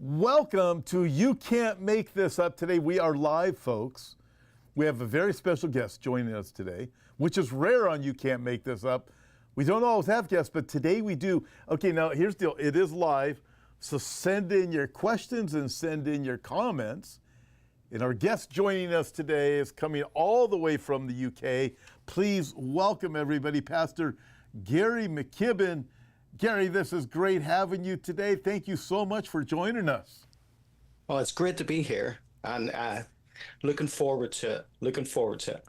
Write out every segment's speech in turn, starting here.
Welcome to You Can't Make This Up. Today we are live, folks. We have a very special guest joining us today, which is rare on You Can't Make This Up. We don't always have guests, but today we do. Okay, now here's the deal. It is live, so send in your questions and send in your comments. And our guest joining us today is coming all the way from the UK. Please welcome everybody, Pastor Gary Mckibben. Gary, this is great having you today. Thank you so much for joining us. Well, it's great to be here, and looking forward to it.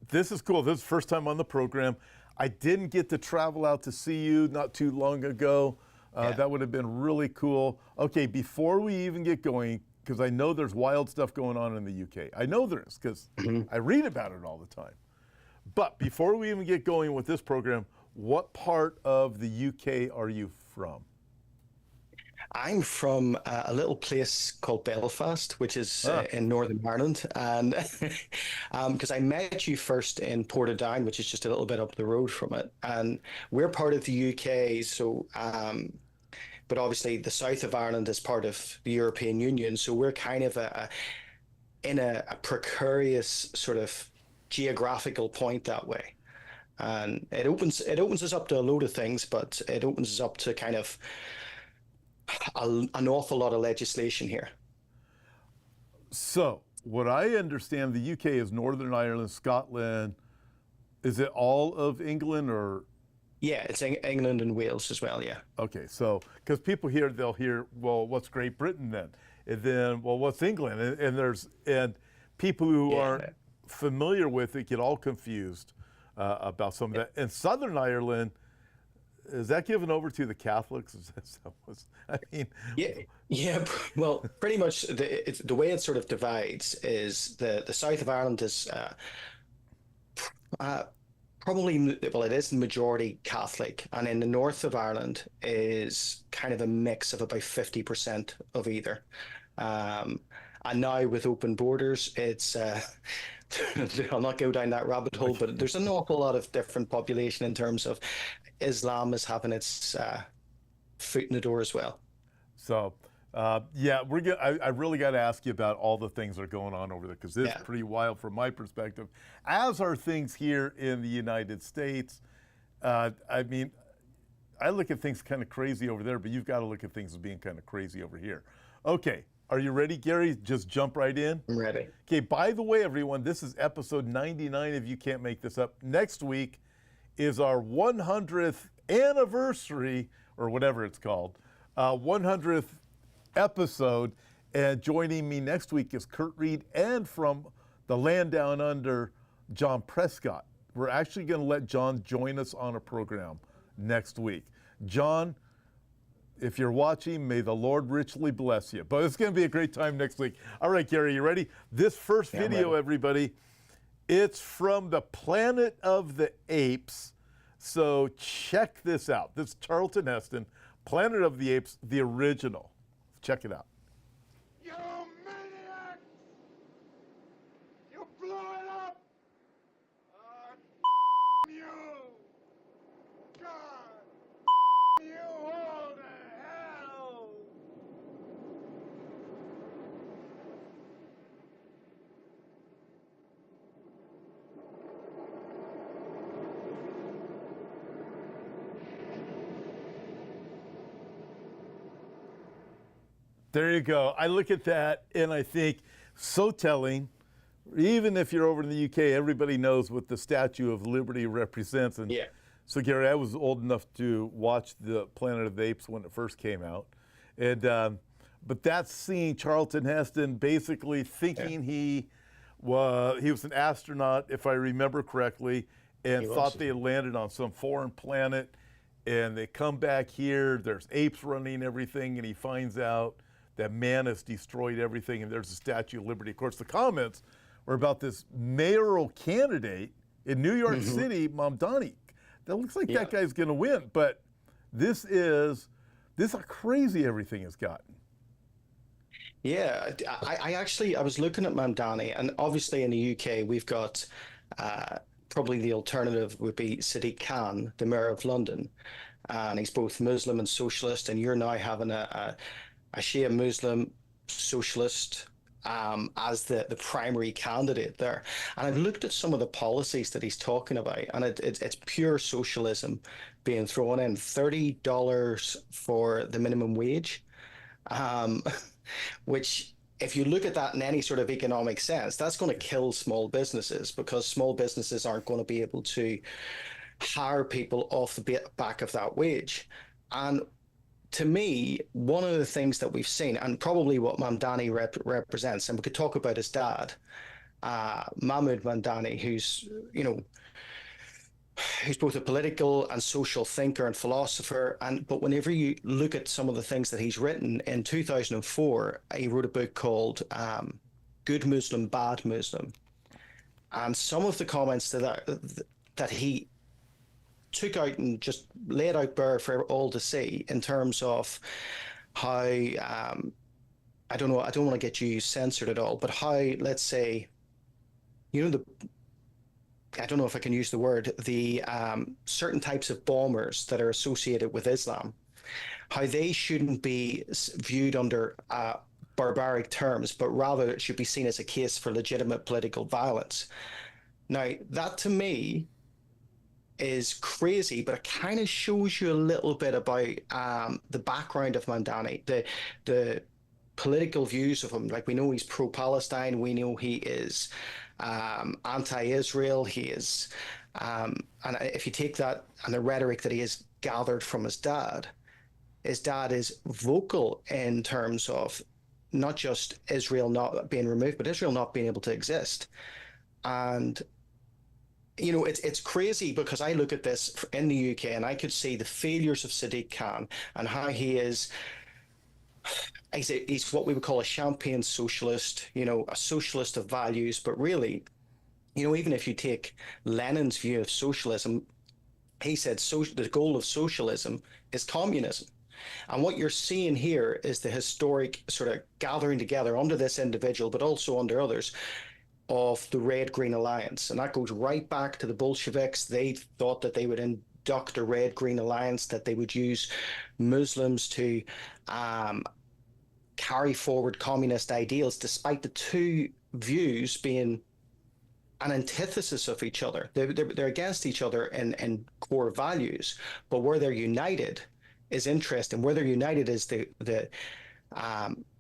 This is cool. This is the first time on the program. I didn't get to travel out to see you not too long ago. That would have been really cool. Okay, before we even get going, because I know there's wild stuff going on in the UK. I know there is, because I read about it all the time. But before we even get going with this program, what part of the UK are you from? I'm from a little place called Belfast, which is in Northern Ireland, and because I met you first in Portadown, which is just a little bit up the road from it, and we're part of the UK, so but obviously the south of Ireland is part of the European Union, so we're kind of in a precarious sort of geographical point that way. And it opens us up to a load of things, but it opens us up to kind of an awful lot of legislation here. So what I understand, the UK is Northern Ireland, Scotland. Is it all of England, or? Yeah, it's England and Wales as well, yeah. Okay, so because people here, they'll hear, well, what's Great Britain then? And then, well, what's England? And people who aren't familiar with it get all confused about some of that. And Southern Ireland, is that given over to the Catholics? Yeah. Well, pretty much the way it sort of divides is the south of Ireland is probably, well, it is the majority Catholic, and in the north of Ireland is kind of a mix of about 50% of either. And now with open borders, it's I'll not go down that rabbit hole, but there's an awful lot of different population in terms of Islam is having its foot in the door as well. So, I really got to ask you about all the things that are going on over there, because this is pretty wild from my perspective, as are things here in the United States. I look at things kind of crazy over there, but you've got to look at things as being kind of crazy over here. Okay. Are you ready, Gary? Just jump right in. I'm ready. Okay, by the way, everyone, this is episode 99 of You Can't Make This Up. Next week is our 100th anniversary, or whatever it's called, 100th episode. And joining me next week is Kurt Reed, and from the land down under, John Prescott. We're actually going to let John join us on a program next week. John, if you're watching, may the Lord richly bless you. But it's going to be a great time next week. All right, Gary, you ready? This first video, everybody, it's from the planet of the Apes. So check this out. This is Charlton Heston, Planet of the Apes, the original. Check it out. You maniacs! You blew it up! You! God! You all to hell! There you go. I look at that and I think, so telling. Even if you're over in the UK, everybody knows what the Statue of Liberty represents. And so, Gary, I was old enough to watch the Planet of the Apes when it first came out. And but that's seeing Charlton Heston basically thinking he was an astronaut, if I remember correctly, and thought they had landed on some foreign planet. And they come back here, there's apes running everything, and he finds out that man has destroyed everything, and there's the Statue of Liberty. Of course, the comments were about this mayoral candidate in New York City, Mamdani. That looks like that guy's going to win, but this is how crazy everything has gotten. Yeah, I was looking at Mamdani, and obviously in the UK we've got probably the alternative would be Sadiq Khan, the mayor of London, and he's both Muslim and socialist. And you're now having a a Shia Muslim socialist as the primary candidate there. And I've looked at some of the policies that he's talking about, and it's pure socialism being thrown in. $30 for the minimum wage, which, if you look at that in any sort of economic sense, that's going to kill small businesses, because small businesses aren't going to be able to hire people off the back of that wage. And to me, one of the things that we've seen, and probably what Mamdani represents, and we could talk about his dad, Mahmoud Mamdani, who's both a political and social thinker and philosopher. But whenever you look at some of the things that he's written, in 2004, he wrote a book called Good Muslim, Bad Muslim. And some of the comments that he took out and just laid out bare for all to see, in terms of how, I don't know, I don't want to get you censored at all, but how, let's say, I don't know if I can use the word, the certain types of bombers that are associated with Islam, how they shouldn't be viewed under barbaric terms, but rather it should be seen as a case for legitimate political violence. Now, that to me is crazy, but it kind of shows you a little bit about the background of Mamdani, the political views of him. Like, we know he's pro-Palestine, we know he is anti-Israel, he is, and if you take that and the rhetoric that he has gathered from his dad is vocal in terms of not just Israel not being removed, but Israel not being able to exist. And it's crazy, because I look at this in the UK and I could see the failures of Sadiq Khan and how he's what we would call a champagne socialist, a socialist of values. But really, even if you take Lenin's view of socialism, he said the goal of socialism is communism. And what you're seeing here is the historic sort of gathering together under this individual, but also under others, of the Red-Green Alliance. And that goes right back to the Bolsheviks. They thought that they would induct a Red-Green Alliance, that they would use Muslims to carry forward communist ideals, despite the two views being an antithesis of each other. They're against each other in core values, but where they're united is interesting. Where they're united is the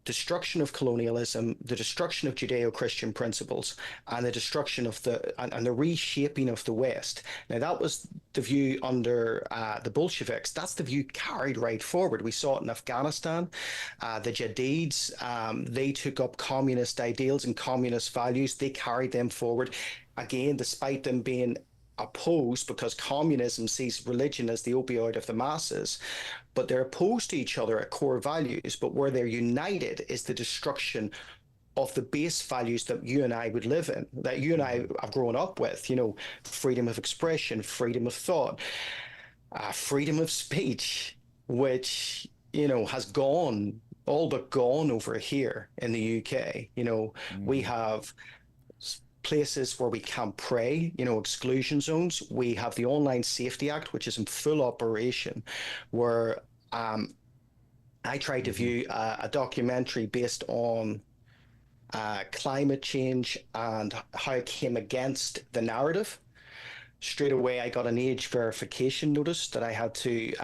destruction of colonialism, the destruction of Judeo-Christian principles, and the destruction of the reshaping of the West. Now, that was the view under the Bolsheviks. That's the view carried right forward. We saw it in Afghanistan. The Jadids, they took up communist ideals and communist values. They carried them forward, again, despite them being opposed, because communism sees religion as the opioid of the masses, but they're opposed to each other at core values. But where they're united is the destruction of the base values that you and I would live in, that you and I have grown up with, freedom of expression, freedom of thought, freedom of speech, which, has gone, all but gone over here in the UK. We have places where we can't pray, exclusion zones. We have the Online Safety Act, which is in full operation, where I tried to view a documentary based on climate change and how it came against the narrative. Straight away, I got an age verification notice that I had to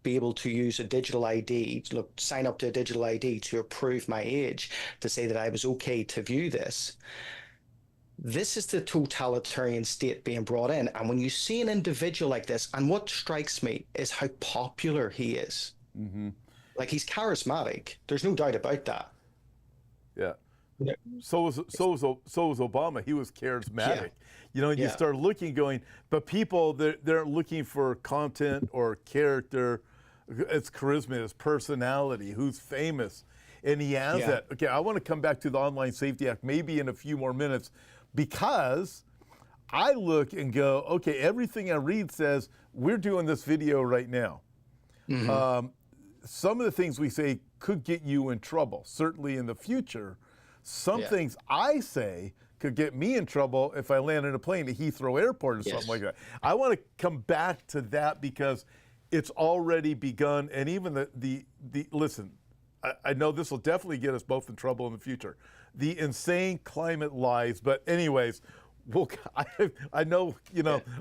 be able to use a digital ID, sign up to a digital ID to approve my age, to say that I was okay to view this. This is the totalitarian state being brought in. And when you see an individual like this, and what strikes me is how popular he is. Mm-hmm. Like, he's charismatic. There's no doubt about that. Yeah. So was Obama. He was charismatic. Yeah. You start looking, going, but people, they're looking for content or character. It's charisma, it's personality, who's famous. And he has that. Okay, I want to come back to the Online Safety Act maybe in a few more minutes, because I look and go, okay, everything I read says we're doing this video right now. Mm-hmm. Some of the things we say could get you in trouble, certainly in the future. Some things I say could get me in trouble if I land in a plane at Heathrow Airport or something like that. I want to come back to that, because it's already begun. And even the listen, I know this will definitely get us both in trouble in the future. The insane climate lies. But anyways, I know,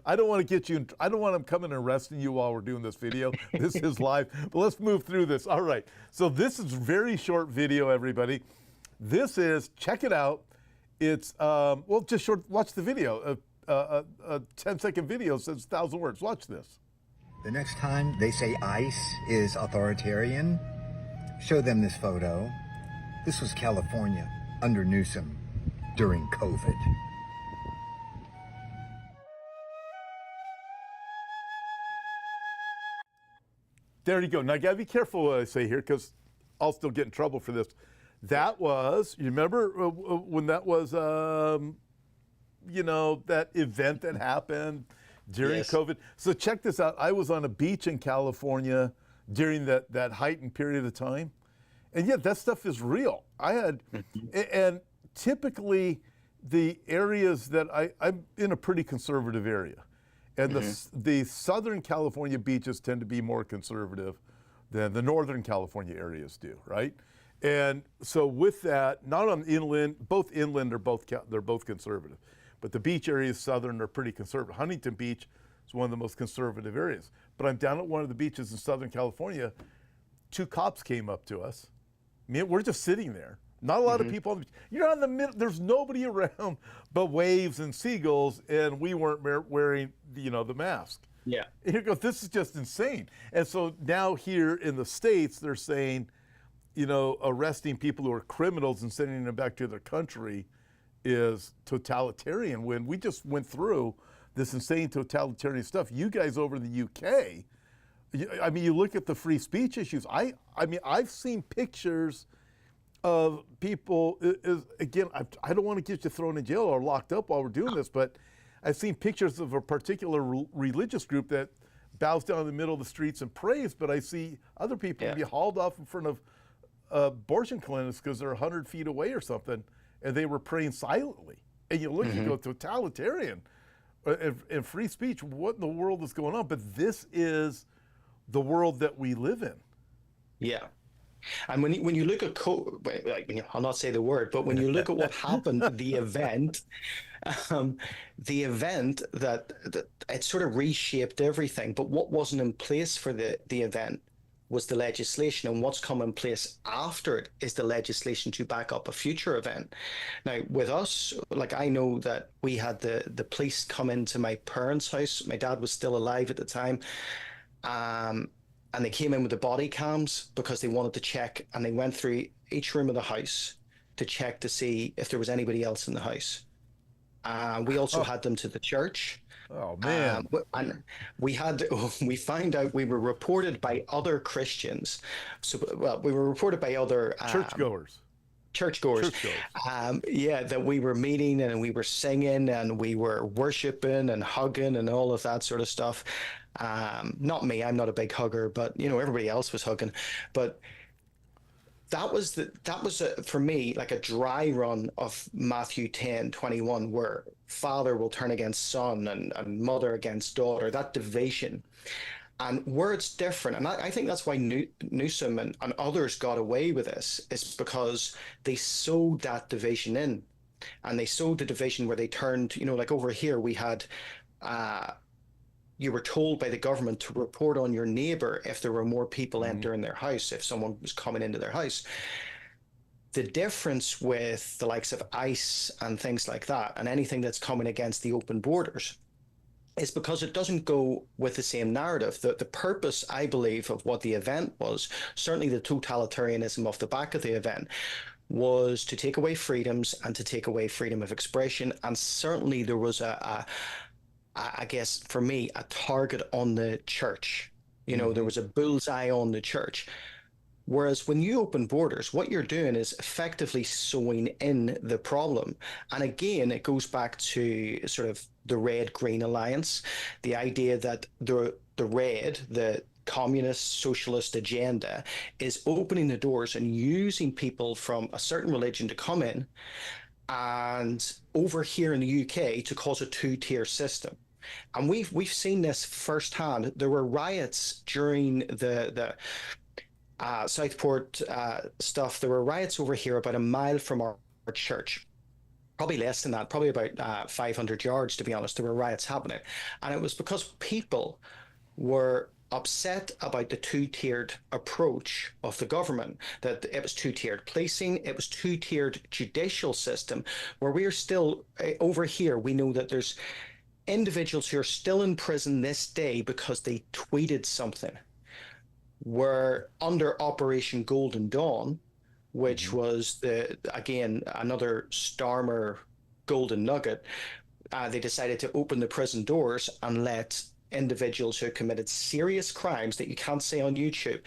I don't want to get you, I don't want them coming and arresting you while we're doing this video. This is live, but let's move through this. All right, so this is a very short video, everybody. This is, check it out. It's, well, just short, watch the video. A 10-second video says 1,000 words. Watch this. The next time they say ICE is authoritarian, show them this photo. This was California under Newsom during COVID. There you go. Now, I got to be careful what I say here because I'll still get in trouble for this. That was, you remember when that was, that event that happened during COVID? So check this out. I was on a beach in California during that heightened period of time. And yet that stuff is real. And typically the areas that I'm in a pretty conservative area. And the Southern California beaches tend to be more conservative than the Northern California areas do, right? And so with that, not on inland, both inland they're both conservative, but the beach areas Southern are pretty conservative. Huntington Beach is one of the most conservative areas. But I'm down at one of the beaches in Southern California. 2 cops came up to us. I mean, we're just sitting there. Not a lot of people on the beach. You're on the middle, there's nobody around but waves and seagulls, and we weren't wearing, the mask. Yeah. And you go, this is just insane. And so now here in the States, they're saying, arresting people who are criminals and sending them back to their country is totalitarian, when we just went through this insane totalitarian stuff. You guys over in the UK, I mean, you look at the free speech issues. I mean, I've seen pictures of people, again, I don't want to get you thrown in jail or locked up while we're doing this, but I've seen pictures of a particular religious group that bows down in the middle of the streets and prays, but I see other people be hauled off in front of abortion clinics because they're 100 feet away or something, and they were praying silently. And you look, you go, totalitarian and free speech, what in the world is going on? But this is the world that we live in. Yeah. And when you look at I'll not say the word, but when you look at what happened, the event that it sort of reshaped everything. But what wasn't in place for the event was the legislation, and what's come in place after it is the legislation to back up a future event. Now, with us, I know that we had the police come into my parents' house. My dad was still alive at the time. And they came in with the body cams because they wanted to check, and they went through each room of the house to check to see if there was anybody else in the house. We also had them to the church. Oh, man. And we found out we were reported by other Christians. We were reported by other churchgoers. That we were meeting and we were singing and we were worshiping and hugging and all of that sort of stuff. Not me, I'm not a big hugger, but everybody else was hugging. But that was for me like a dry run of Matthew 10:21, where father will turn against son and mother against daughter, that division. And where it's different, and I think that's why Newsom and others got away with this, is because they sowed that division in. And they sowed the division where they turned, like over here we had, you were told by the government to report on your neighbor if there were more people entering their house, if someone was coming into their house. The difference with the likes of ICE and things like that, and anything that's coming against the open borders, is because it doesn't go with the same narrative. The purpose, I believe, of what the event was, certainly the totalitarianism off the back of the event, was to take away freedoms and to take away freedom of expression. And certainly there was I guess for me, a target on the church. There was a bullseye on the church. Whereas when you open borders, what you're doing is effectively sowing in the problem. And again, it goes back to sort of the red-green alliance, the idea that the red, the communist socialist agenda, is opening the doors and using people from a certain religion to come in, and over here in the UK to cause a 2-tier system. And we've seen this firsthand. There were riots during the Southport stuff, there were riots over here about a mile from our church. Probably less than that, probably about 500 yards, to be honest. There were riots happening. And it was because people were upset about the two-tiered approach of the government, that it was two-tiered policing, it was two-tiered judicial system, where we're still, over here, we know that there's individuals who are still in prison this day because they tweeted something. We're under Operation Golden Dawn, which was again another Starmer golden nugget. They decided to open the prison doors and let individuals who committed serious crimes that you can't say on YouTube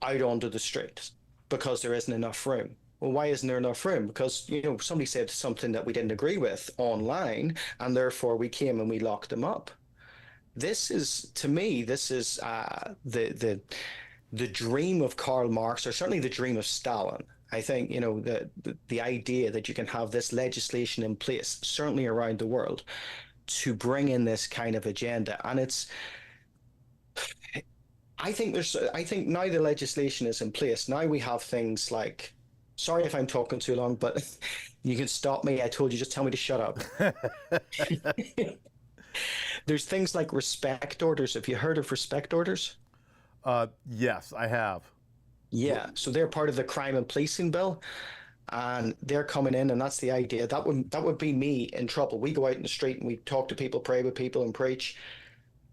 out onto the street because there isn't enough room. Well, why isn't there enough room? Because, you know, somebody said something that we didn't agree with online, and therefore we came and we locked them up. This is, to me, this is the dream of Karl Marx, or certainly the dream of Stalin. I think, you know, the idea that you can have this legislation in place, certainly around the world, to bring in this kind of agenda. And it's, I think now the legislation is in place. Now we have things like, sorry if I'm talking too long, but you can stop me. I told you, just tell me to shut up. There's things like respect orders. Have you heard of respect orders? Yes, I have. Yeah, so they're part of the crime and policing bill, and they're coming in, and that's the idea. That would be me in trouble. We go out in the street and we talk to people, pray with people, and preach.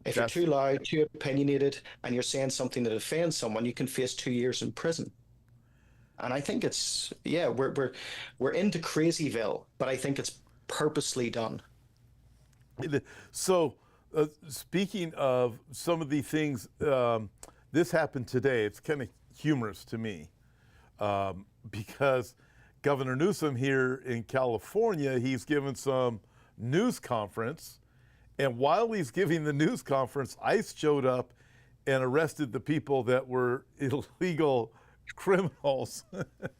If you're too loud, too opinionated, and you're saying something that offends someone, you can face 2 years in prison. And I think it's, yeah, we're into Crazyville, but I think it's purposely done. So, speaking of some of the things, this happened today. It's kind of humorous to me because Governor Newsom here in California, he's given some news conference, and while he's giving the news conference, ICE showed up and arrested the people that were illegal criminals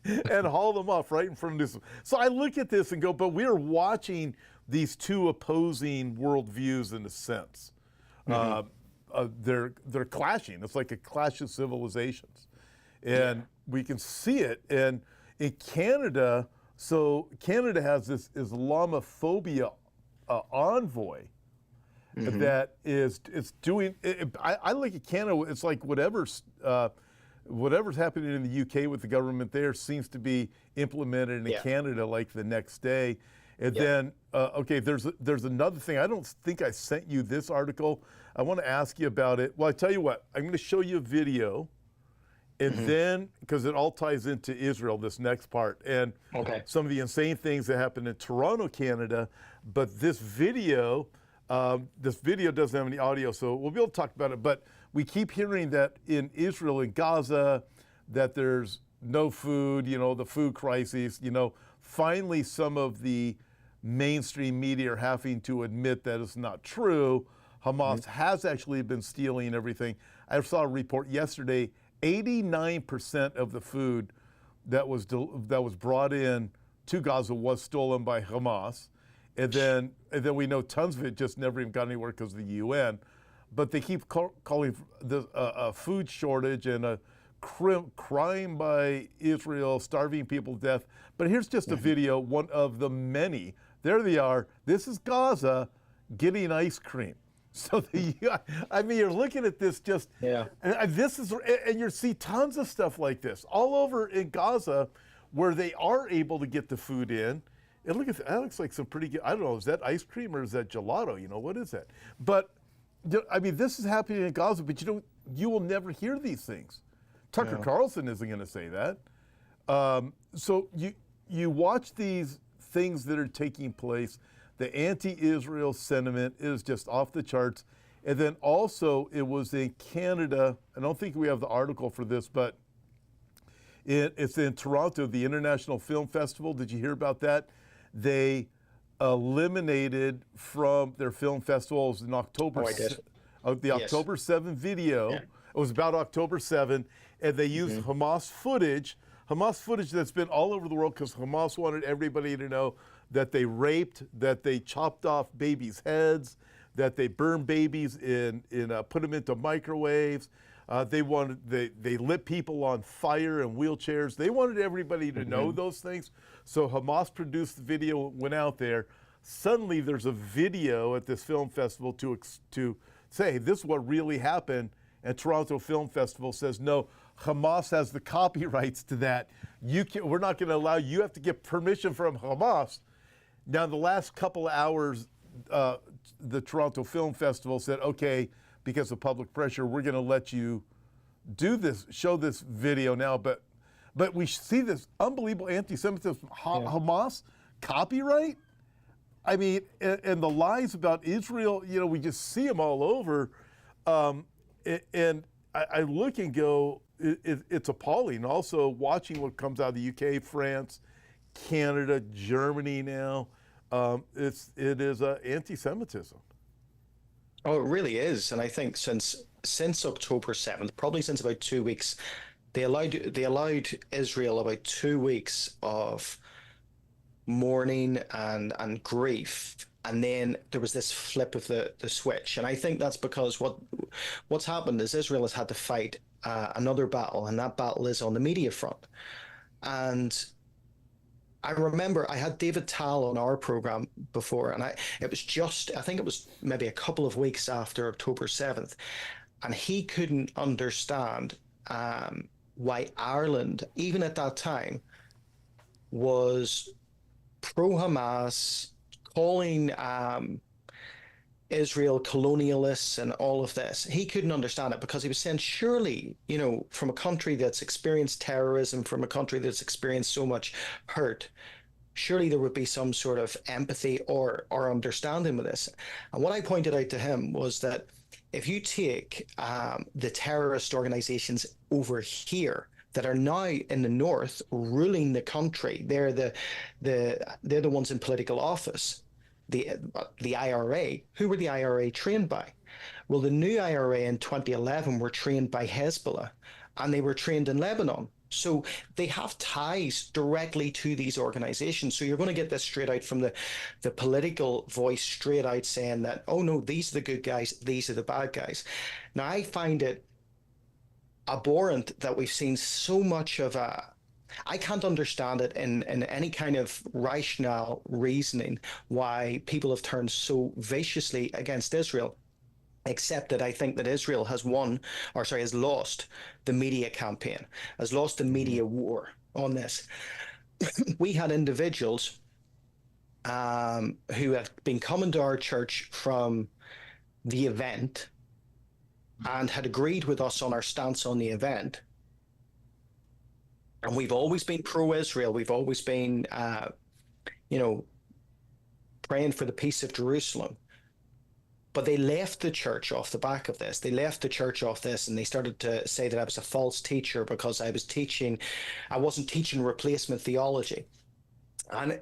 and hauled them off right in front of Newsom. So I look at this and go, but we're watching these two opposing worldviews in a sense. They're clashing. It's like a clash of civilizations. And we can see it. And in Canada, so Canada has this Islamophobia envoy that is doing, I look at Canada, it's like whatever's happening in the UK with the government there seems to be implemented in Canada like the next day. And then, okay, there's another thing. I don't think I sent you this article. I want to ask you about it. Well, I tell you what, I'm going to show you a video, and then, because it all ties into Israel, this next part, and some of the insane things that happened in Toronto, Canada. But this video doesn't have any audio, so we'll be able to talk about it. But we keep hearing that in Israel, in Gaza, that there's no food, you know, the food crisis, you know. Finally, some of the mainstream media are having to admit that it's not true. Hamas has actually been stealing everything. I saw a report yesterday, 89% of the food that was brought in to Gaza was stolen by Hamas. And then we know tons of it just never even got anywhere because of the UN. But they keep calling this a food shortage and a crime by Israel, starving people to death. But here's just a video, one of the many. There they are. This is Gaza getting ice cream. So I mean, you're looking at this just, and this is, and you see tons of stuff like this all over in Gaza where they are able to get the food in. And look at that, looks like some pretty good, I don't know, is that ice cream or is that gelato? You know, what is that? But, I mean, this is happening in Gaza, but you will never hear these things. Tucker Carlson isn't going to say that. So you watch these things that are taking place. The anti-Israel sentiment is just off the charts. And then also it was in Canada. I don't think we have the article for this, but it's in Toronto, the International Film Festival. Did you hear about that? They eliminated from their film festivals in October. The October 7 video. It was about October 7, and they used Hamas footage that's been all over the world because Hamas wanted everybody to know that they raped, that they chopped off babies' heads, that they burned babies put them into microwaves. They lit people on fire and wheelchairs. They wanted everybody to know those things. So Hamas produced the video, went out there. Suddenly there's a video at this film festival to say, this is what really happened. And Toronto Film Festival says, no, Hamas has the copyrights to that. We're not going to allow you. You have to get permission from Hamas. Now, the last couple of hours, the Toronto Film Festival said, okay, because of public pressure, we're going to let you do this, show this video now. But we see this unbelievable anti-Semitism. Hamas copyright? I mean, and the lies about Israel, we just see them all over. And I look and go, it's appalling. Also, watching what comes out of the UK, France, Canada, Germany now, it is anti-Semitism. Oh, it really is. And I think since October 7th, probably since about 2 weeks, they allowed Israel about 2 weeks of mourning and grief. And then there was this flip of the switch. And I think that's because what's happened is Israel has had to fight another battle, and that battle is on the media front. And I remember I had David Tal on our program before, and I think it was maybe a couple of weeks after October 7th, and he couldn't understand why Ireland, even at that time, was pro-Hamas, calling Israel colonialists and all of this. He couldn't understand it because he was saying, surely, from a country that's experienced terrorism, from a country that's experienced so much hurt, surely there would be some sort of empathy or understanding with this. And what I pointed out to him was that if you take the terrorist organizations over here that are now in the north ruling the country, they're the ones in political office. The IRA, who were the IRA trained by? Well, the new IRA in 2011 were trained by Hezbollah, and they were trained in Lebanon. So they have ties directly to these organizations. So you're going to get this straight out from the political voice, straight out saying that, oh no, these are the good guys, these are the bad guys. Now, I find it abhorrent that we've seen so much of I can't understand it in any kind of rational reasoning why people have turned so viciously against Israel, except that I think that Israel has lost the media campaign, has lost the media war on this. We had individuals who have been coming to our church from the event and had agreed with us on our stance on the event. And we've always been pro-Israel. We've always been, praying for the peace of Jerusalem. But they left the church off the back of this. They left the church off this, and they started to say that I was a false teacher because I wasn't teaching replacement theology. And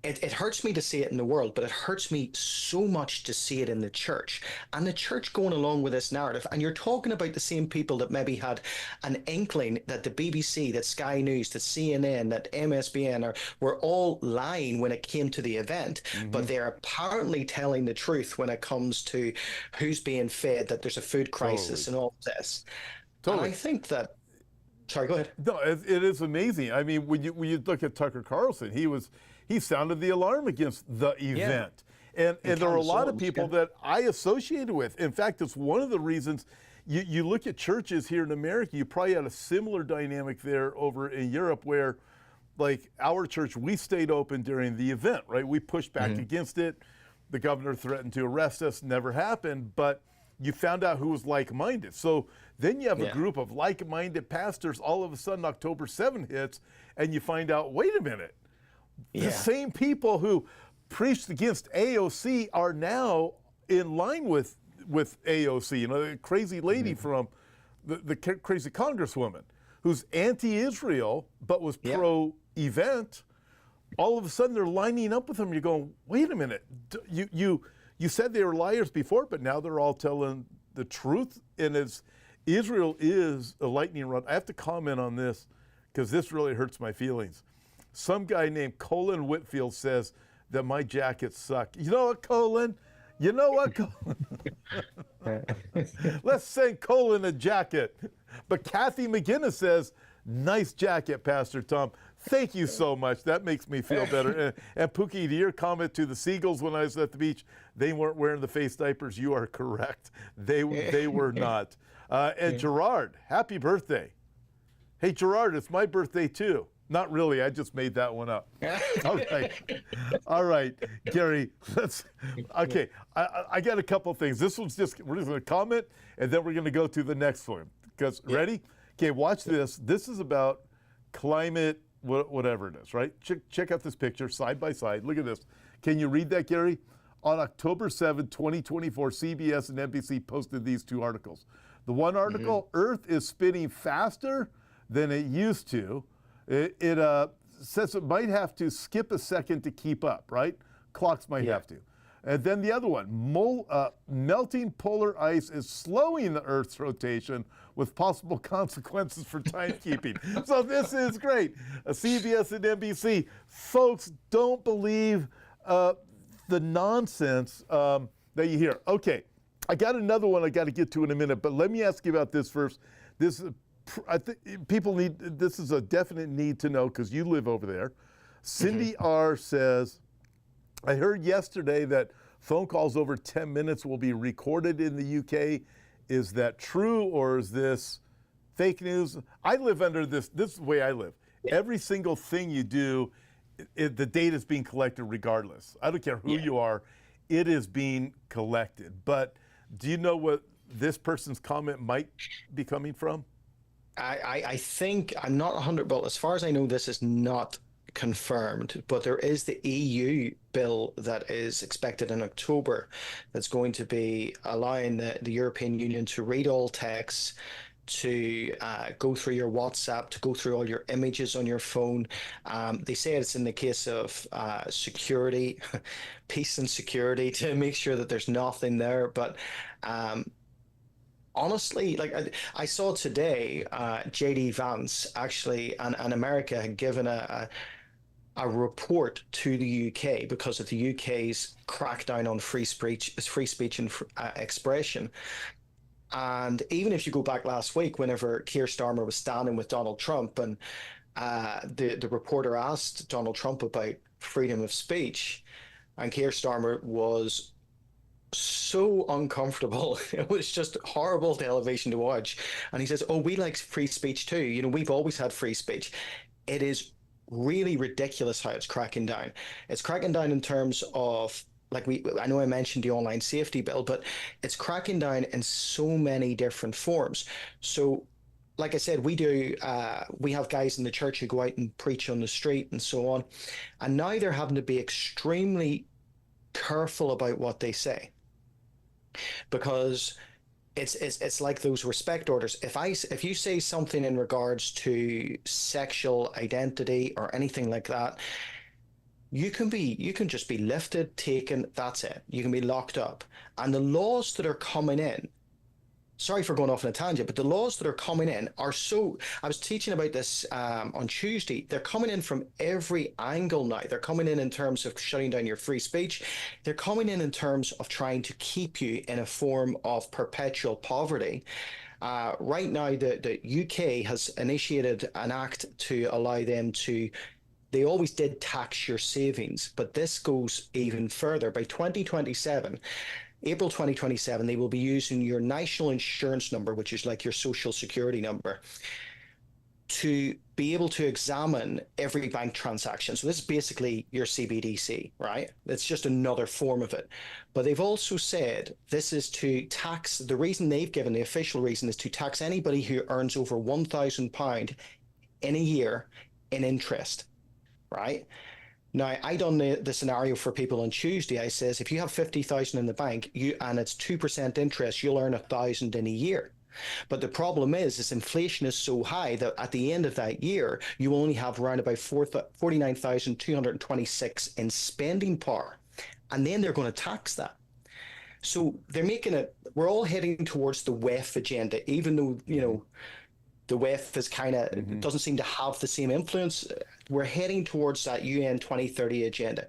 it hurts me to see it in the world, but it hurts me so much to see it in the church. And the church going along with this narrative. And you're talking about the same people that maybe had an inkling that the BBC, that Sky News, that CNN, that MSBN were all lying when it came to the event. Mm-hmm. But they're apparently telling the truth when it comes to who's being fed, that there's a food crisis and all of this. Totally. And I think that... Sorry, go ahead. No, it is amazing. I mean, when you look at Tucker Carlson, he sounded the alarm against the event. Yeah. And there are a lot of people that I associated with. In fact, it's one of the reasons you look at churches here in America, you probably had a similar dynamic there over in Europe where, like our church, we stayed open during the event, right? We pushed back against it. The governor threatened to arrest us, never happened, but you found out who was like-minded. So then you have a group of like-minded pastors, all of a sudden October 7 hits, and you find out, wait a minute, the same people who preached against AOC are now in line with AOC, the crazy lady from the crazy congresswoman who's anti-Israel but was pro-event. All of a sudden they're lining up with them. You're going, wait a minute, you said they were liars before, but now they're all telling the truth. And Israel is a lightning rod. I have to comment on this because this really hurts my feelings. Some guy named Colin Whitfield says that my jackets suck. You know what, Colin? Let's send Colin a jacket. But Kathy McGinnis says, nice jacket, Pastor Tom. Thank you so much. That makes me feel better. And Pookie, to your comment to the seagulls when I was at the beach, they weren't wearing the face diapers. You are correct. They were not. And Gerard, happy birthday. Hey, Gerard, it's my birthday too. Not really. I just made that one up. All right, Gary. Okay. I got a couple things. This one's we're just going to comment, and then we're going to go to the next one. Because ready? Okay. Watch this. This is about climate, whatever it is, right? Check out this picture side by side. Look at this. Can you read that, Gary? On October 7, 2024, CBS and NBC posted these two articles. The one article, Earth is spinning faster than it used to. It says it might have to skip a second to keep up, right? Clocks might have to. And then the other one, melting polar ice is slowing the Earth's rotation with possible consequences for timekeeping. So this is great. CBS and NBC. Folks, don't believe the nonsense that you hear. Okay, I got another one I got to get to in a minute, but let me ask you about this first. I think people this is a definite need to know because you live over there. Cindy R says, I heard yesterday that phone calls over 10 minutes will be recorded in the UK. Is that true or is this fake news? I live under this is the way I live. Every single thing you do, the data is being collected regardless. I don't care who you are, it is being collected. But do you know what this person's comment might be coming from? I think, I'm not 100, but as far as I know, this is not confirmed, but there is the EU bill that is expected in October that's going to be allowing the European Union to read all texts, to go through your WhatsApp, to go through all your images on your phone. They say it's in the case of security, peace and security, to make sure that there's nothing there. But honestly, like I saw today, JD Vance actually, and America had given a report to the UK because of the UK's crackdown on free speech and expression. And even if you go back last week, whenever Keir Starmer was standing with Donald Trump, and the reporter asked Donald Trump about freedom of speech, and Keir Starmer was so uncomfortable. It was just horrible television to watch. And he says, oh, we like free speech too. You know, we've always had free speech. It is really ridiculous how it's cracking down. It's cracking down in terms of, like, I know I mentioned the online safety bill, but it's cracking down in so many different forms. So, like I said, we have guys in the church who go out and preach on the street and so on. And now they're having to be extremely careful about what they say, because it's like those respect orders. If you say something in regards to sexual identity or anything like that, you can just be lifted, taken, that's it. You can be locked up. And the laws that are coming in, sorry for going off on a tangent, but the laws that are coming in are so, I was teaching about this on Tuesday, they're coming in from every angle now. They're coming in terms of shutting down your free speech. They're coming in terms of trying to keep you in a form of perpetual poverty. Right now, the UK has initiated an act to allow them to, they always did tax your savings, but this goes even further. By 2027, April 2027, they will be using your national insurance number, which is like your social security number, to be able to examine every bank transaction. So this is basically your CBDC, right? It's just another form of it. But they've also said this is to tax, the reason they've given, the official reason, is to tax anybody who earns over £1,000 in a year in interest, right? Now, I done the scenario for people on Tuesday. I says, if you have 50,000 in the bank, and it's 2% interest, you'll earn 1,000 in a year. But the problem is inflation is so high that at the end of that year, you only have around about 49,226 in spending power. And then they're going to tax that. So they're making it, we're all heading towards the WEF agenda, even though, you know, the WEF is kind of doesn't seem to have the same influence. We're heading towards that UN 2030 agenda.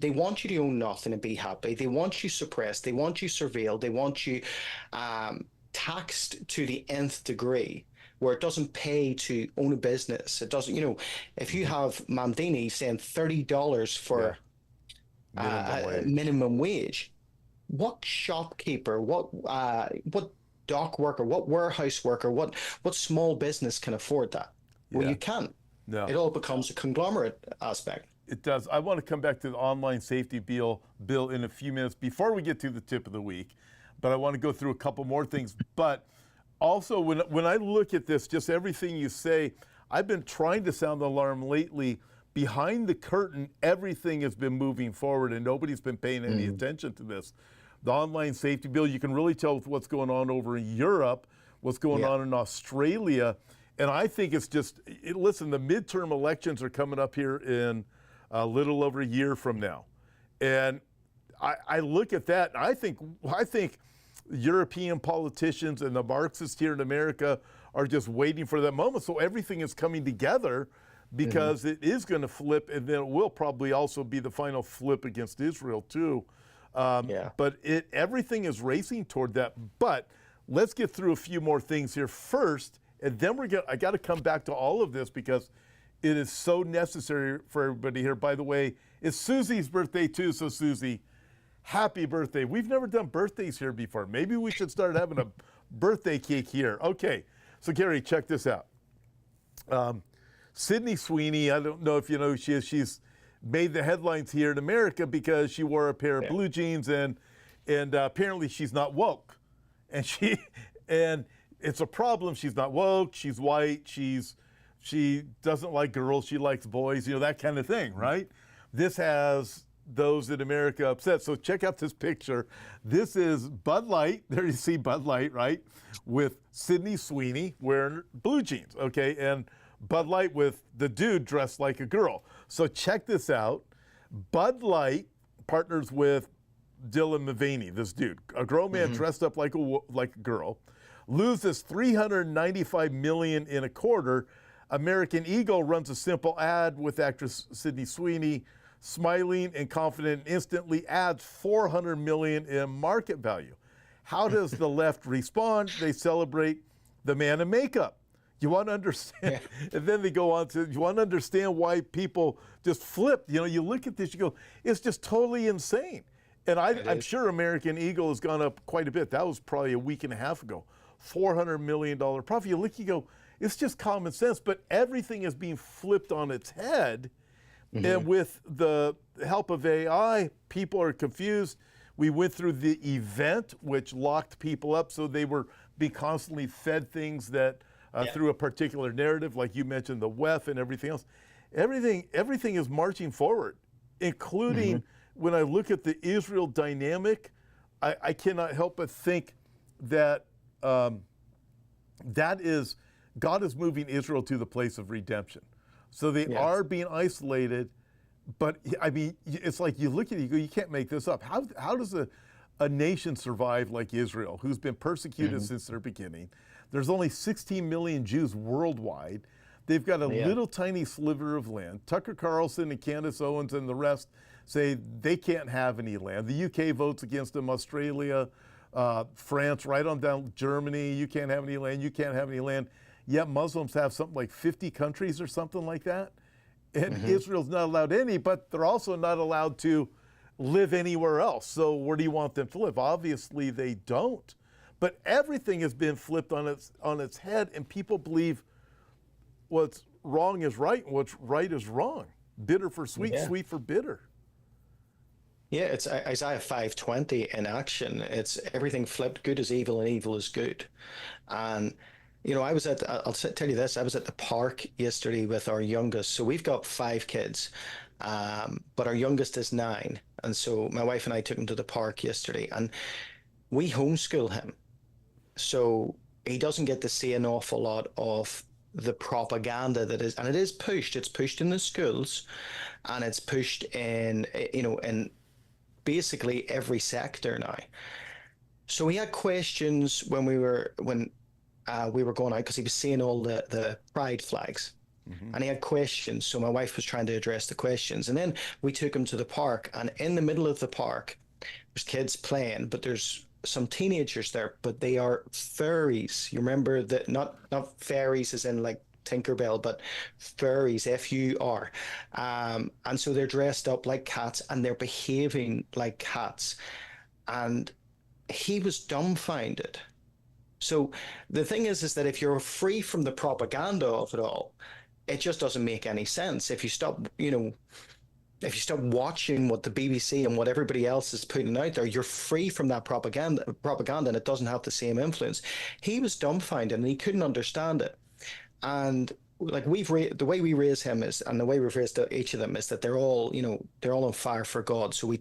They want you to own nothing and be happy. They want you suppressed. They want you surveilled. They want you taxed to the nth degree, where it doesn't pay to own a business. It doesn't, if you have Mandini saying $30 for minimum wage, what shopkeeper, what dock worker, what warehouse worker, what small business can afford that? Well, you can't. No. It all becomes a conglomerate aspect. It does. I want to come back to the online safety bill in a few minutes before we get to the tip of the week, but I want to go through a couple more things. But also, when I look at this, just everything you say, I've been trying to sound the alarm lately. Behind the curtain, everything has been moving forward, and nobody's been paying any attention to this. The online safety bill, you can really tell with what's going on over in Europe, what's going on in Australia, and I think it's just, listen, the midterm elections are coming up here in a little over a year from now. And I look at that, and I think European politicians and the Marxists here in America are just waiting for that moment. So everything is coming together because it is going to flip, and then it will probably also be the final flip against Israel too. But everything is racing toward that. But let's get through a few more things here first, and then I got to come back to all of this because it is so necessary for everybody here. By the way, it's Susie's birthday too, so Susie, happy birthday. We've never done birthdays here before. Maybe we should start having a birthday cake here. Okay, so Gary, check this out. Sydney Sweeney, I don't know if you know who she is. She's made the headlines here in America because she wore a pair of blue jeans, and apparently she's not woke. And it's a problem. She's not woke. She's white. She doesn't like girls. She likes boys. That kind of thing, right? This has those in America upset. So check out this picture. This is Bud Light. There you see Bud Light, right? With Sydney Sweeney wearing blue jeans, okay? And Bud Light with the dude dressed like a girl. So check this out. Bud Light partners with Dylan Mulvaney, this dude, a grown man dressed up like a girl, loses $395 million in a quarter. American Eagle runs a simple ad with actress Sydney Sweeney, smiling and confident, and instantly adds $400 million in market value. How does the left respond? They celebrate the man in makeup. You want to understand, and then they go on to, you want to understand why people just flip. You look at this, you go, it's just totally insane. And I'm sure American Eagle has gone up quite a bit. That was probably a week and a half ago. $400 million profit. You look, you go, it's just common sense, but everything is being flipped on its head. And with the help of AI, people are confused. We went through the event, which locked people up, so they were being constantly fed things that through a particular narrative, like you mentioned, the WEF and everything else. Everything is marching forward, including when I look at the Israel dynamic, I cannot help but think that God is moving Israel to the place of redemption. So they are being isolated, but I mean, it's like you look at it, you go, you can't make this up. How does a nation survive like Israel, who's been persecuted since their beginning? There's only 16 million Jews worldwide. They've got a little tiny sliver of land. Tucker Carlson and Candace Owens and the rest say they can't have any land. The UK votes against them, Australia, France, right on down Germany, you can't have any land, you can't have any land. Yet Muslims have something like 50 countries or something like that. And Israel's not allowed any, but they're also not allowed to live anywhere else. So where do you want them to live? Obviously they don't. But everything has been flipped on its head, and people believe what's wrong is right and what's right is wrong. Bitter for sweet, sweet for bitter. Yeah, it's Isaiah 5:20 in action. It's everything flipped, good is evil and evil is good. And I'll tell you this, I was at the park yesterday with our youngest. So we've got 5 kids, but our youngest is 9. And so my wife and I took him to the park yesterday, and we homeschool him. So he doesn't get to see an awful lot of the propaganda that is, and it's pushed in the schools, and it's pushed in basically every sector now. So he had questions when we were going out, because he was seeing all the pride flags. and he had questions. So my wife was trying to address the questions. And then we took him to the park, and in the middle of the park, there's kids playing, but there's some teenagers there, but they are furries. You remember that, not fairies as in like Tinkerbell, but furries, F-U-R. And so they're dressed up like cats and they're behaving like cats. And he was dumbfounded. So the thing is that if you're free from the propaganda of it all, it just doesn't make any sense. If you stop, if you stop watching what the BBC and what everybody else is putting out there, you're free from that propaganda, and it doesn't have the same influence. He was dumbfounded and he couldn't understand it. And like the way we raise him is, and the way we've raised each of them is that they're all, they're all on fire for God. So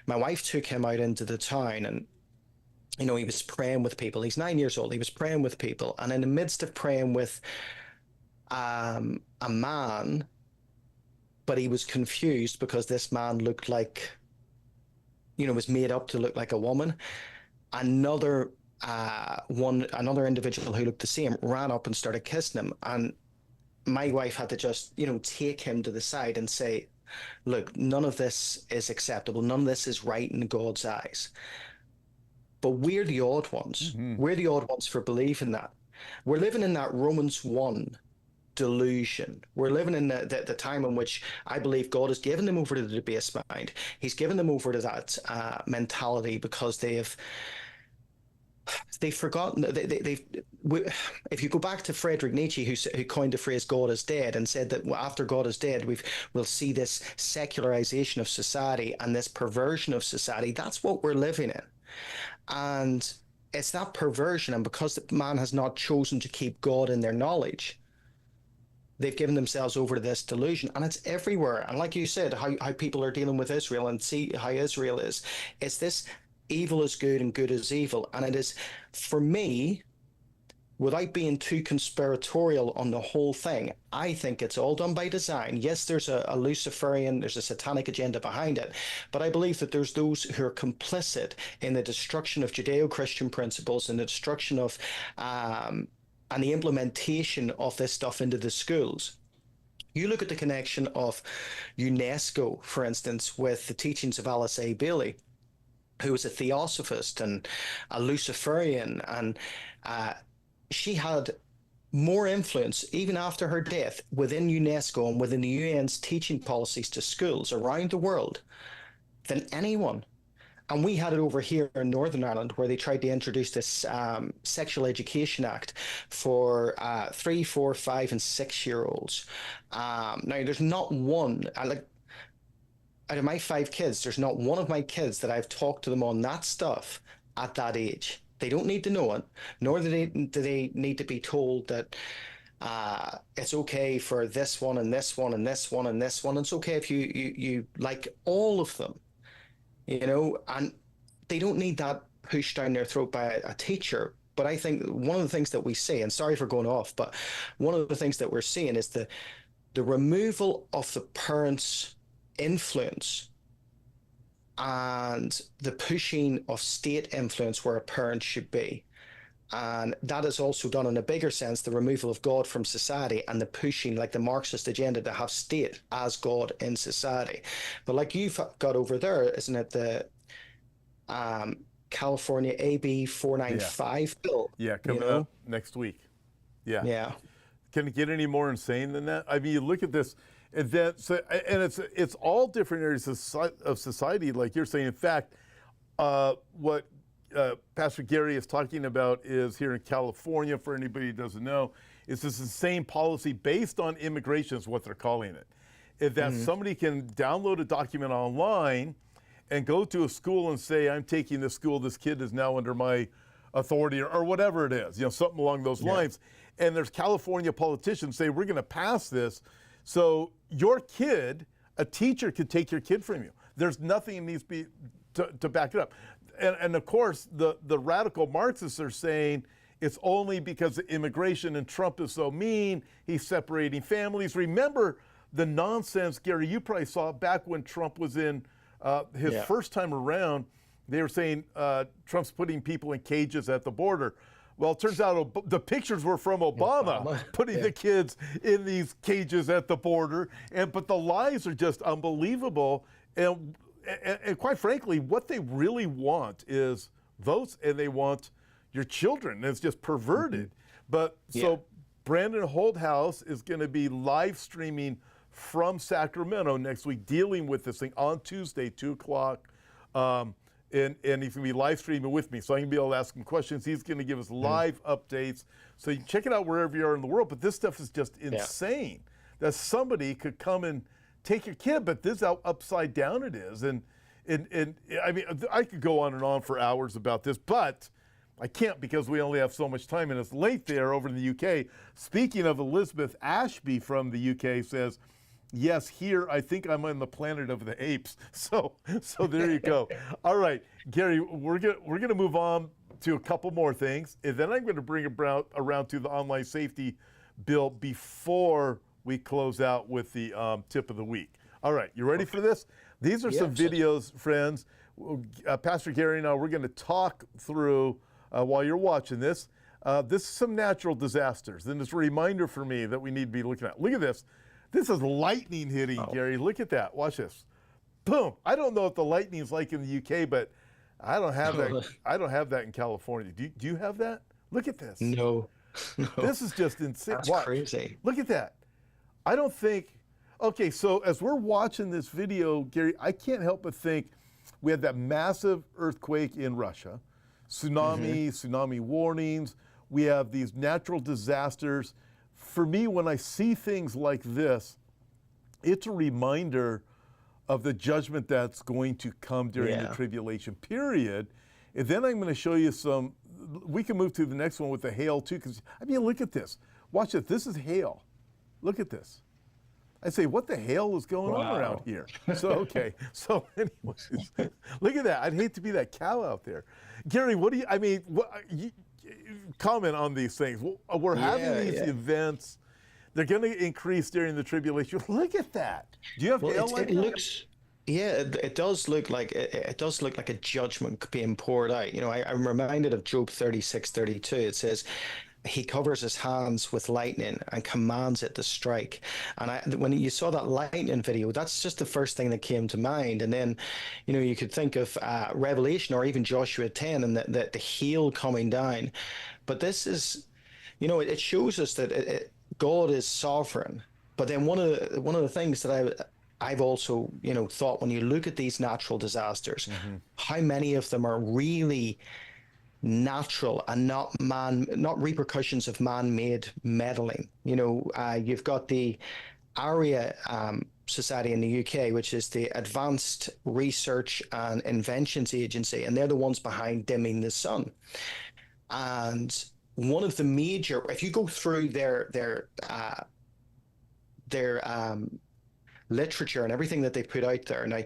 my wife took him out into the town, and he was praying with people. He's 9 years old. He was praying with people, and in the midst of praying with a man, but he was confused because this man looked like, was made up to look like a woman. Another individual who looked the same ran up and started kissing him, and my wife had to just take him to the side and say, look, none of this is acceptable, none of this is right in God's eyes, but we're the odd ones. We're the odd ones for believing that. We're living in that Romans 1 delusion. We're living in the time in which I believe God has given them over to the debased mind. He's given them over to that mentality because they've forgotten. If you go back to Friedrich Nietzsche, who coined the phrase "God is dead" and said that after God is dead, we'll see this secularization of society and this perversion of society. That's what we're living in, and it's that perversion. And because man has not chosen to keep God in their knowledge, they've given themselves over to this delusion, and it's everywhere. And like you said, how people are dealing with Israel and see how Israel is. It's this evil is good and good is evil. And it is, for me, without being too conspiratorial on the whole thing, I think it's all done by design. Yes, there's a Luciferian, there's a satanic agenda behind it, but I believe that there's those who are complicit in the destruction of Judeo-Christian principles and the destruction of and the implementation of this stuff into the schools. You look at the connection of UNESCO, for instance, with the teachings of Alice A. Bailey, who was a theosophist and a Luciferian, and she had more influence, even after her death, within UNESCO and within the UN's teaching policies to schools around the world than anyone. And we had it over here in Northern Ireland, where they tried to introduce this Sexual Education Act for 3, 4, 5, and 6-year-olds. Now, there's not one, out of my 5 kids, there's not one of my kids that I've talked to them on that stuff at that age. They don't need to know it, nor do they need to be told that it's okay for this one and this one and this one and this one. It's okay if you like all of them, and they don't need that pushed down their throat by a teacher. But I think one of the things that we see, and sorry for going off, but one of the things that we're seeing is the removal of the parents' influence and the pushing of state influence where a parent should be. And that is also done in a bigger sense, the removal of God from society and the pushing, like the Marxist agenda, to have state as God in society. But like you've got over there, isn't it the California AB 495 bill? Yeah, coming up next week. Yeah. Yeah. Can it get any more insane than that? I mean, you look at this, and it's all different areas of society, like you're saying. In fact, what Pastor Gary is talking about is here in California, for anybody who doesn't know, is this insane policy based on immigration is what they're calling it. Is that somebody can download a document online and go to a school and say, I'm taking this school, this kid is now under my authority, or whatever it is, something along those lines. And there's California politicians say, we're gonna pass this, so your kid, a teacher could take your kid from you. There's nothing that needs to be to back it up. And of course, the radical Marxists are saying it's only because of immigration and Trump is so mean, he's separating families. Remember the nonsense, Gary, you probably saw back when Trump was in his first time around. They were saying Trump's putting people in cages at the border. Well, it turns out the pictures were from Obama putting the kids in these cages at the border, but the lies are just unbelievable. And quite frankly, what they really want is votes, and they want your children. It's just perverted. But so Brandon Holthouse is going to be live streaming from Sacramento next week, dealing with this thing on Tuesday, 2 o'clock. And he's going to be live streaming with me, so I'm going to be able to ask him questions. He's going to give us live updates. So you can check it out wherever you are in the world. But this stuff is just insane that somebody could come and take your kid, but this is how upside down it is. And I mean, I could go on and on for hours about this, but I can't because we only have so much time, and it's late there over in the UK. Speaking of, Elizabeth Ashby from the UK says, yes, here, I think I'm on the planet of the apes. So there you go. All right, Gary, we're gonna move on to a couple more things, and then I'm gonna bring around to the online safety bill before we close out with the tip of the week. All right, you ready for this? These are some videos, friends. Pastor Gary and I, we're gonna talk through, while you're watching this, this is some natural disasters, and it's a reminder for me that we need to be looking at. Look at this. This is lightning hitting, Gary. Look at that. Watch this. Boom. I don't know if the lightning is like in the UK, but I don't have that. I don't have that in California. Do you have that? Look at this. No. This is just insane. That's Watch. crazy. Look at that. I don't think. Okay, so as we're watching this video, Gary, I can't help but think we had that massive earthquake in Russia, tsunami warnings. We have these natural disasters. For me, when I see things like this, it's a reminder of the judgment that's going to come during the tribulation period. And then I'm going to show you some, we can move to the next one with the hail too, because, I mean, look at this. Watch it. This is hail. Look at this. I say, what the hell is going on around here? So, okay. So anyways, look at that. I'd hate to be that cow out there. Gary, what do you, I mean, comment on these things. We're having these events. They're going to increase during the tribulation. Look at that. Do you have hail like that? Looks, it does look like it does look like a judgment being poured out. You know, I'm reminded of Job 36:32. It says, he covers his hands with lightning and commands it to strike. And when you saw that lightning video, that's just the first thing that came to mind. And then, you know, you could think of Revelation or even Joshua 10 and the hail coming down. But this is, you know, it shows us that God is sovereign. But then one of the things that I've also, you know, thought when you look at these natural disasters, how many of them are really natural and not repercussions of man-made meddling. You know, you've got the ARIA Society in the UK, which is the Advanced Research and Inventions Agency, and they're the ones behind dimming the sun. And one of the major, if you go through their literature and everything that they put out there, now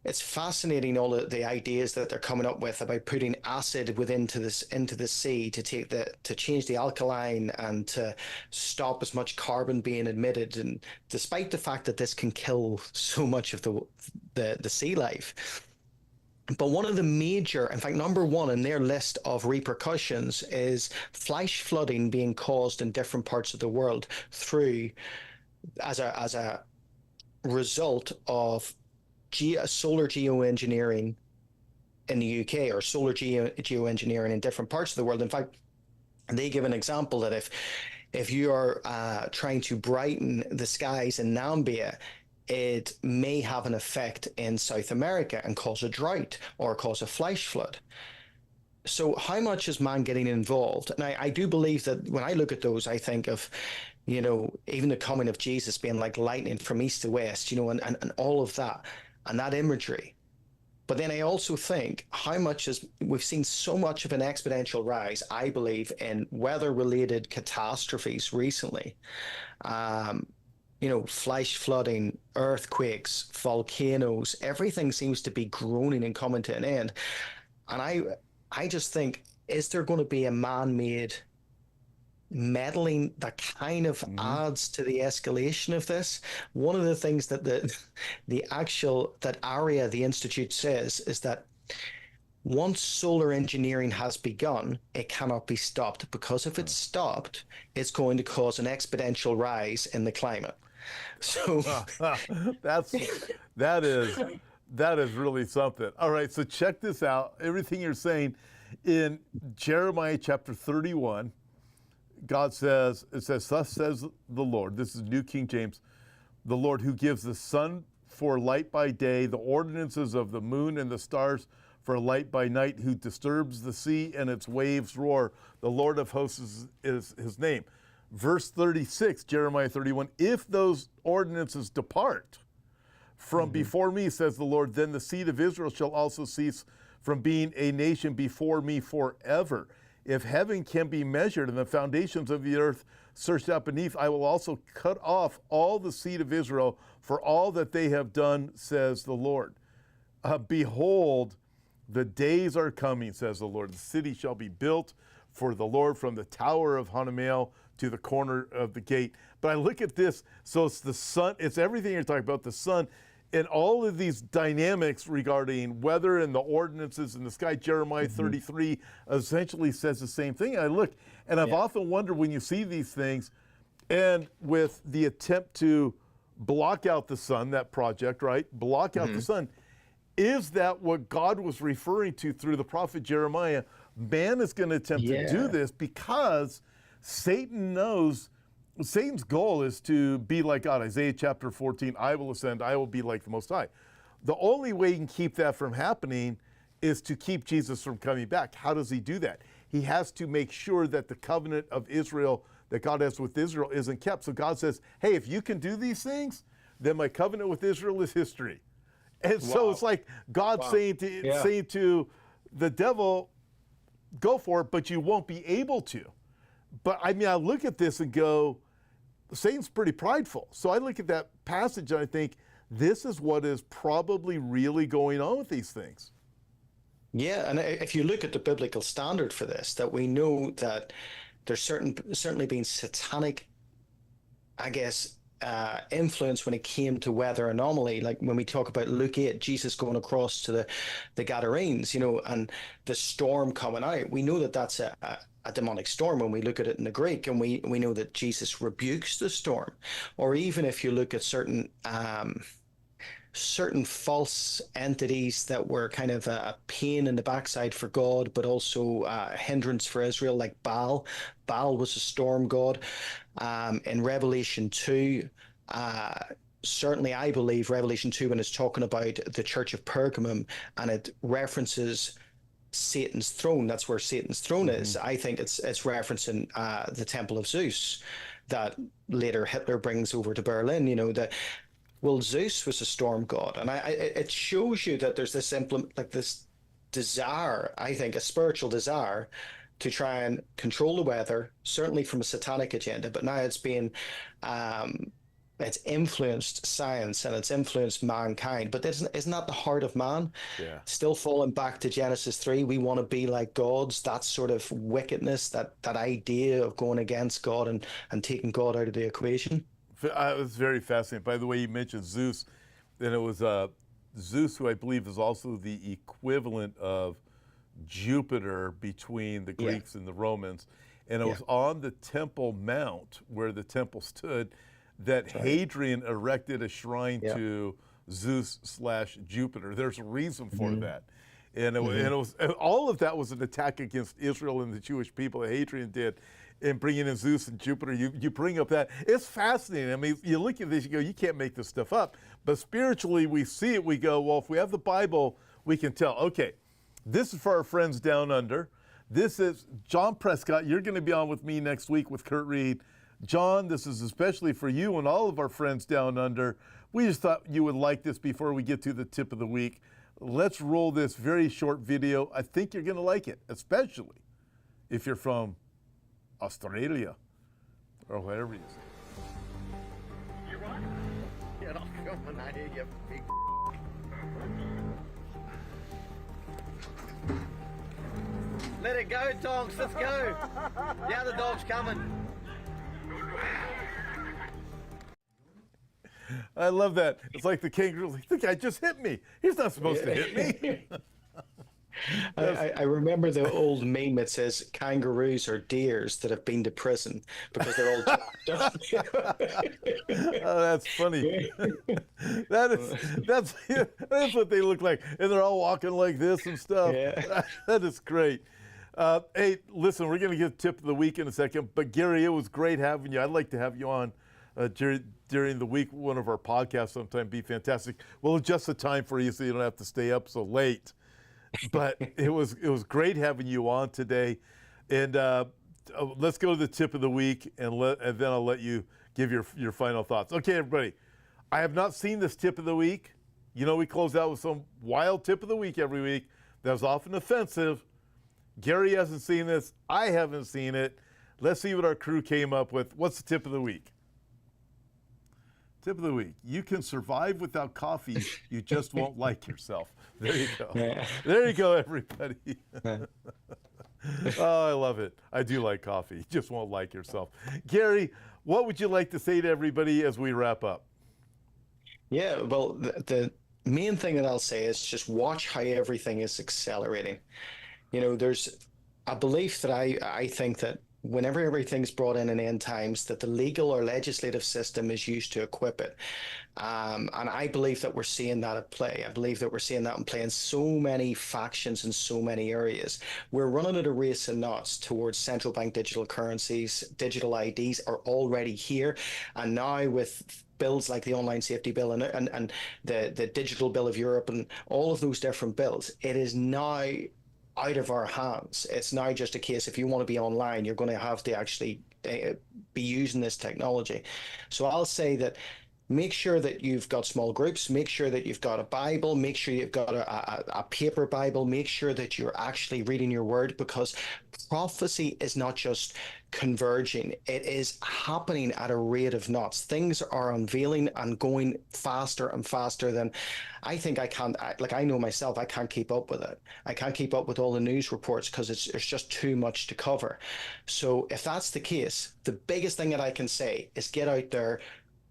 it's fascinating all the ideas that they're coming up with about putting acid into the sea to change the alkaline and to stop as much carbon being emitted. And despite the fact that this can kill so much of the sea life. But one of the major, in fact, number one in their list of repercussions is flash flooding being caused in different parts of the world through as a result of solar geoengineering in the UK or solar geoengineering in different parts of the world. In fact, they give an example that if you are trying to brighten the skies in Namibia, it may have an effect in South America and cause a drought or cause a flash flood. So how much is man getting involved? And I do believe that when I look at those, I think of, you know, even the coming of Jesus being like lightning from east to west, you know, and all of that. And that imagery. But then I also think how much we've seen so much of an exponential rise, I believe, in weather-related catastrophes recently. You know, flash flooding, earthquakes, volcanoes, everything seems to be groaning and coming to an end. And I just think, is there going to be a man-made meddling that kind of adds to the escalation of this? One of the things that that ARIA, the institute, says is that once solar engineering has begun, it cannot be stopped, because if it's stopped, it's going to cause an exponential rise in the climate. So that is really something. All right, so check this out. Everything you're saying in Jeremiah chapter 31, God says, it says, thus says the Lord, this is New King James, the Lord who gives the sun for light by day, the ordinances of the moon and the stars for light by night, who disturbs the sea and its waves roar. The Lord of hosts is his name. Verse 36, Jeremiah 31, if those ordinances depart from before me, says the Lord, then the seed of Israel shall also cease from being a nation before me forever. If heaven can be measured and the foundations of the earth searched out beneath, I will also cut off all the seed of Israel for all that they have done, says the Lord. Behold, the days are coming, says the Lord. The city shall be built for the Lord from the tower of Hananel to the corner of the gate. But I look at this, so it's the sun, it's everything you're talking about, the sun, and all of these dynamics regarding weather and the ordinances in the sky. Jeremiah 33 essentially says the same thing. And I look, and I've often wondered when you see these things, and with the attempt to block out the sun, that project, right? Block out the sun. Is that what God was referring to through the prophet Jeremiah? Man is going to attempt to do this because Satan knows, Satan's goal is to be like God. Isaiah chapter 14, I will ascend, I will be like the Most High. The only way he can keep that from happening is to keep Jesus from coming back. How does he do that? He has to make sure that the covenant of Israel that God has with Israel isn't kept. So God says, hey, if you can do these things, then my covenant with Israel is history. And so it's like God saying to the devil, go for it, but you won't be able to. But I mean, I look at this and go, Satan's pretty prideful. So I look at that passage and I think, this is what is probably really going on with these things. Yeah, and if you look at the biblical standard for this, that we know that there's certainly been satanic, I guess, influence when it came to weather anomaly. Like when we talk about Luke 8, Jesus going across to the Gadarenes, you know, and the storm coming out, we know that that's a demonic storm when we look at it in the Greek, and we know that Jesus rebukes the storm. Or even if you look at certain false entities that were kind of a pain in the backside for God, but also a hindrance for Israel, like Baal. Baal was a storm god. In Revelation 2, certainly I believe Revelation 2, when it's talking about the church of Pergamum and it references Satan's throne, that's where Satan's throne is. I think it's referencing the temple of Zeus that later Hitler brings over to Berlin, you know, that, well, Zeus was a storm god. And it shows you that there's this this desire, I think, a spiritual desire to try and control the weather, certainly from a satanic agenda, but now it's being, it's influenced science and it's influenced mankind. But isn't that the heart of man? Yeah. Still falling back to Genesis 3, we want to be like gods, that sort of wickedness, that idea of going against God and taking God out of the equation. It was very fascinating. By the way, you mentioned Zeus, and it was Zeus, who I believe is also the equivalent of Jupiter between the Greeks and the Romans. And it was on the Temple Mount where the temple stood that Hadrian erected a shrine to Zeus/Jupiter. There's a reason for that. And and all of that was an attack against Israel and the Jewish people that Hadrian did in bringing in Zeus and Jupiter. You bring up that. It's fascinating. I mean, you look at this, you go, you can't make this stuff up. But spiritually, we see it, we go, well, if we have the Bible, we can tell. Okay, this is for our friends down under. This is John Prescott. You're going to be on with me next week with Kurt Reed. John, this is especially for you and all of our friends down under. We just thought you would like this before we get to the tip of the week. Let's roll this very short video. I think you're going to like it, especially if you're from Australia or wherever you say. You what? Get off filming out here, you big. Let it go, dogs. Let's go. The other dog's coming. I love that. It's like the kangaroo. Like, the guy just hit me. He's not supposed to hit me. I remember the old meme that says kangaroos are deers that have been to prison because they're all jacked up. Oh, that's funny. That's what they look like, and they're all walking like this and stuff. Yeah. That is great. Hey, listen, we're going to get tip of the week in a second, but Gary, it was great having you. I'd like to have you on during the week, one of our podcasts sometime. Be fantastic. We'll adjust the time for you so you don't have to stay up so late. But it was great having you on today, and let's go to the tip of the week, and then I'll let you give your final thoughts. Okay, everybody, I have not seen this tip of the week. You know, we close out with some wild tip of the week every week that's often offensive. Gary hasn't seen this. I haven't seen it. Let's see what our crew came up with. What's the tip of the week? Tip of the week. You can survive without coffee. You just won't like yourself. There you go. Yeah. There you go, everybody. Oh, I love it. I do like coffee. You just won't like yourself. Gary, what would you like to say to everybody as we wrap up? Yeah, well, the main thing that I'll say is just watch how everything is accelerating. You know, there's a belief that I think that whenever everything's brought in end times, that the legal or legislative system is used to equip it. And I believe that we're seeing that at play. I believe that we're seeing that in play in so many factions in so many areas. We're running at a race of knots towards central bank digital currencies. Digital IDs are already here. And now with bills like the online safety bill and the digital bill of Europe and all of those different bills, it is now out of our hands. It's now just a case, if you want to be online, you're going to have to actually be using this technology. So I'll say that make sure that you've got small groups, make sure that you've got a Bible, make sure you've got a paper Bible, make sure that you're actually reading your word, because prophecy is not just converging, it is happening at a rate of knots. Things are unveiling and going faster and faster than I think I can't, like I know myself, I can't keep up with it. I can't keep up with all the news reports because it's just too much to cover. So if that's the case, the biggest thing that I can say is get out there,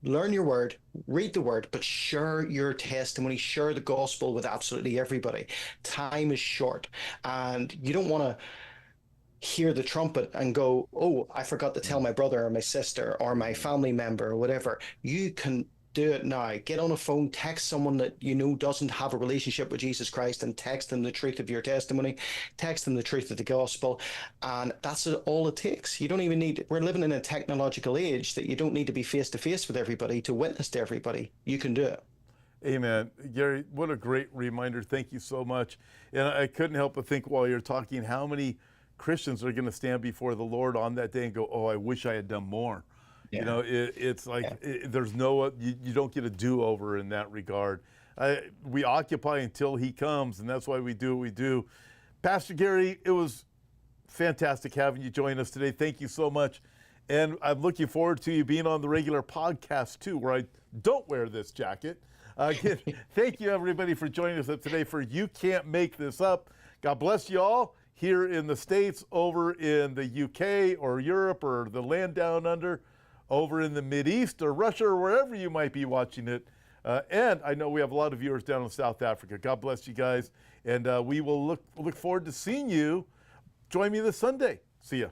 learn your word, read the word, but share your testimony, share the gospel with absolutely everybody. Time is short, and you don't want to hear the trumpet and go, oh, I forgot to tell my brother or my sister or my family member or whatever. You can do it now. Get on a phone, text someone that you know doesn't have a relationship with Jesus Christ, and text them the truth of your testimony, text them the truth of the gospel, and that's all it takes. You don't even need, we're living in a technological age that you don't need to be face to face with everybody to witness to everybody. You can do it. Amen. Gary, what a great reminder. Thank you so much. And I couldn't help but think while you're talking, how many Christians are going to stand before the Lord on that day and go, oh, I wish I had done more. Yeah. You know, it's like there's no, you don't get a do-over in that regard. We occupy until he comes, and that's why we do what we do. Pastor Gary, it was fantastic having you join us today. Thank you so much. And I'm looking forward to you being on the regular podcast, too, where I don't wear this jacket. Again, thank you, everybody, for joining us today for You Can't Make This Up. God bless you all here in the States, over in the UK or Europe or the land down under, over in the Mideast or Russia or wherever you might be watching it. And I know we have a lot of viewers down in South Africa. God bless you guys. And we will look forward to seeing you. Join me this Sunday. See ya.